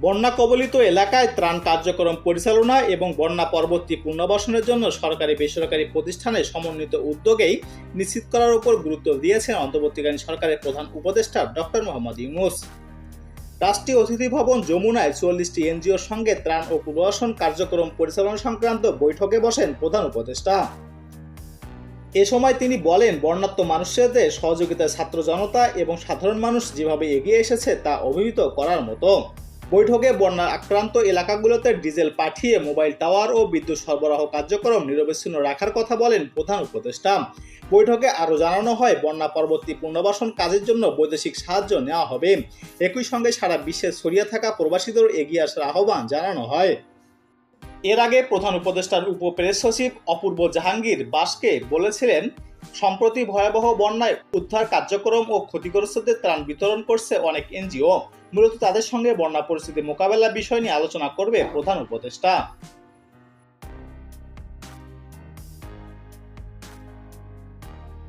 বন্যা কবলিত এলাকায় ত্রাণ কার্যক্রম পরিচালনা এবং বন্যা পরবর্তী পুনর্বাসনের জন্য সরকারি বেসরকারি প্রতিষ্ঠানের সমন্বিত উদ্যোগেই নিশ্চিত করার উপর গুরুত্ব দিয়েছেন অন্তর্বর্তীকালীন সরকারের প্রধান উপদেষ্টা ডক্টর মোহাম্মদ ইউনূস। রাষ্ট্রীয় অতিথি ভবন যমুনায় ৪৪টি এনজিওর সঙ্গে ত্রাণ ও পুনর্বাসন কার্যক্রম পরিচালনা সংক্রান্ত বৈঠকে বসেন প্রধান উপদেষ্টা। এ সময় তিনি বলেন, বন্যার্ত মানুষদের সহযোগিতায় ছাত্র জনতা এবং সাধারণ মানুষ যেভাবে এগিয়ে এসেছে তা অভিভূত করার মতো। বৈঠকে বন্যা আক্রান্ত এলাকাগুলোতে ডিজেল পাঠিয়ে মোবাইল টাওয়ার ও বিদ্যুৎ সরবরাহ কার্যক্রম নিরবচ্ছিন্ন রাখার কথা বলেন প্রধান উপদেষ্টা। বৈঠকে আরও জানানো হয়, বন্যা পরবর্তী পুনর্বাসন কাজের জন্য বৈদেশিক সাহায্য নেওয়া হবে। একই সঙ্গে সারা বিশ্বে ছড়িয়ে থাকা প্রবাসীদের এগিয়ে আসার আহ্বান জানানো হয়। এর আগে প্রধান উপদেষ্টার উপ প্রেস সচিব অপূর্ব জাহাঙ্গীর বাসকে বলেছিলেন, সম্প্রতি ভয়াবহ বন্যায় উদ্ধার কার্যক্রম ও ক্ষতিগ্রস্তদের ত্রাণ বিতরণ করছে অনেক এনজিও। মূলত তাদের সঙ্গে বন্যা পরিস্থিতি মোকাবেলার বিষয় নিয়ে আলোচনা করবে প্রধান উপদেষ্টা।